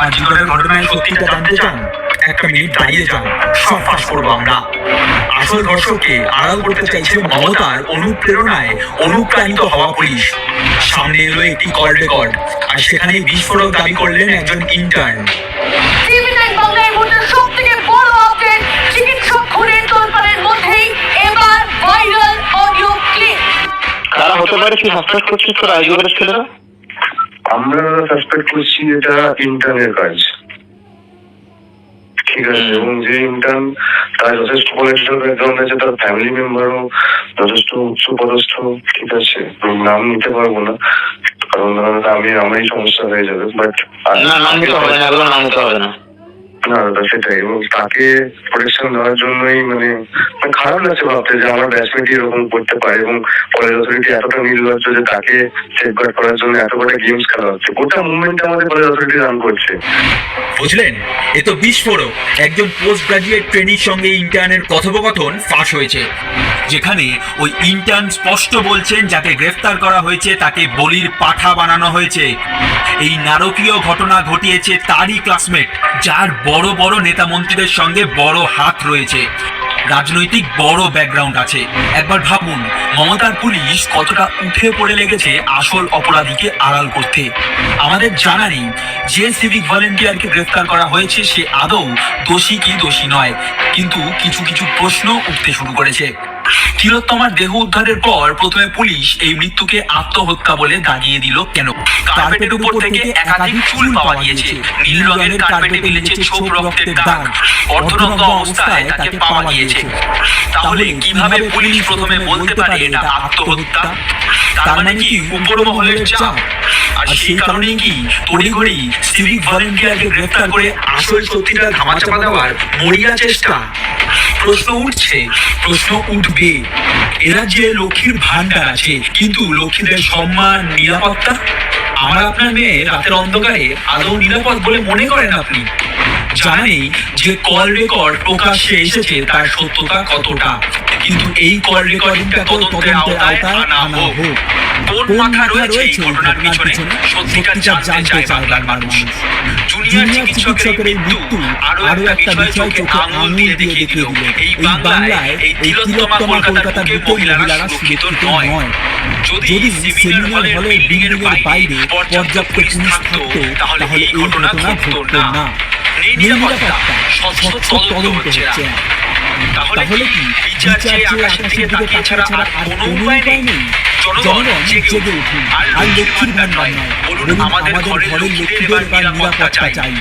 আর জীবনের ঘটনায় সত্যিটা জানতে চান, একটা মিনিট দাঁড়িয়ে যান, সব ফাঁস করবো আমরা। আসল ধর্ষককে আড়াল করতে চাইছে মমতার অনুপ্রেরণায় অনুপ্রাণিত হওয়া পুলিশ। সামনে এলো একটি কল রেকর্ড, আর সেখানে বিস্ফোরক দাবি করলেন একজন ইন্টার্ন। কারা হতে পারে কি সাসপেক্ট করছিস তোরা আইজিওরের ছেলেরা? আমরা সাসপেক্ট করছি এটা ইন্টার্নের কাজ, ঠিক আছে। এবং যে ইন্টার্ন তার যথেষ্ট পলিটিক্যাল ব্যাকগ্রাউন্ড আছে, তার ফ্যামিলি মেম্বারও যথেষ্ট উচ্চ পদস্থ, ঠিক আছে। নাম নিতে পারবো না কারণ আমারই সমস্যা হয়ে যাবে, বাট নাম নিতে হবে না, নাম নিতে হবে না। না দাদা সেটাই, এবং তাকে প্রোটেকশন দেওয়ার জন্যই মানে খারাপ লাগছে ভাবতে যে আমার ব্যাচমেটই এরকম করতে পারে, এবং কলেজ অথরিটি এতটা নির্লজ্জ যে তাকে সেফগার্ড করার জন্য এত কটা গেমস খেলা হচ্ছে। গোটা মুভমেন্ট আমাদের কলেজ অথরিটি রান করছে, বুঝলেন? এ তো বিস্ফোরক। একজন পোস্ট গ্রাজুয়েট ট্রেনির সঙ্গে ইন্টার্নের কথোপকথন ফাঁস হয়েছে, যেখানে ওই ইন্টার্ন স্পষ্ট বলছেন যাকে গ্রেফতার করা হয়েছে তাকে বলির পাঠা বানানো হয়েছে। এই নারকীয় ঘটনা ঘটিয়েছে তারই ক্লাসমেট, যার বড় বড় নেতা মন্ত্রীদের সঙ্গে বড় হাত রয়েছে, রাজনৈতিক বড় ব্যাকগ্রাউন্ড আছে। একবার ভাবুন মমতার পুলিশ কতটা উঠে পড়ে লেগেছে আসল অপরাধীকে আড়াল করতে। আমাদের জানা নেই যে সিভিক ভলেন্টিয়ারকে গ্রেফতার করা হয়েছে সে আদৌ দোষী কি দোষী নয়, কিন্তু কিছু কিছু প্রশ্ন উঠতে শুরু করেছে। তিলোত্তমার দেহ উদ্ধারের পর প্রথমে পুলিশ এই মৃত্যুকে আত্মহত্যা বলে দাগিয়ে দিল কেন? কার্পেটের উপর থেকে একাধিক চুল পাওয়া গিয়েছে, নীল রঙের কার্পেটে মিলেছে ছোপ রক্তের দাগ, অর্ধনগ্ন অবস্থায় তাকে পাওয়া গিয়েছে। তাহলে কিভাবে পুলিশ প্রথমে বলতে পারে এটা আত্মহত্যা? তার মানে কি উপরমহলের চাপ? আর সেই কারণেই কি তড়িঘড়ি সিভিক ভলেন্টিয়ারকে গ্রেফতার করে আসল সত্যিটা ধামাচাপা দেওয়ার মরিয়া চেষ্টা? প্রশ্ন উঠছে, প্রশ্ন উঠবে। এরা যে লক্ষ্মীর ভান্ডার আছে, কিন্তু লক্ষ্মীদের সম্মান, নিরাপত্তা? আমার আপনার মেয়ে রাতের অন্ধকারে আদৌ নিরাপদ বলে মনে করেন আপনি? জানেই যে কল রেকর্ড প্রকাশ্যে এসেছে তার সত্যতা কতটা, কিন্তু এই কল রেকর্ডিংটা তদন্তের আওতায় আনা হোক। কোন মাথা রয়েছে এই ঘটনার পিছনে সত্যিটা জানতে চায় বাংলার মানুষ। জুনিয়র চিকিৎসকের এই মৃত্যু আরো একটা বিষয় চোখে আঙুল দিয়ে দেখিয়ে দিল, এই বাংলায় এই তিলোত্তমা কলকাতার দুটো মহিলারা সুরক্ষিত নয়। যদি সেমিনার হলে বিল্ডিং এর বাইরে পর্যাপ্ত পুলিশ থাকতো তাহলে এই ঘটনা ঘটতো না। নেই নিরাপত্তা, স্বচ্ছ তদন্ত হচ্ছে। তাহলে কি বিচার চেয়ে আকাশের দিকে তাকিয়ে ছাড়া আর কোনো উপায় নেই? জনগণ জেগে উঠুন, আর লক্ষ্মীর ভান্ডার নয়, বলুন আমাদের ঘরের লক্ষ্মীদের এবার নিরাপত্তা চাই।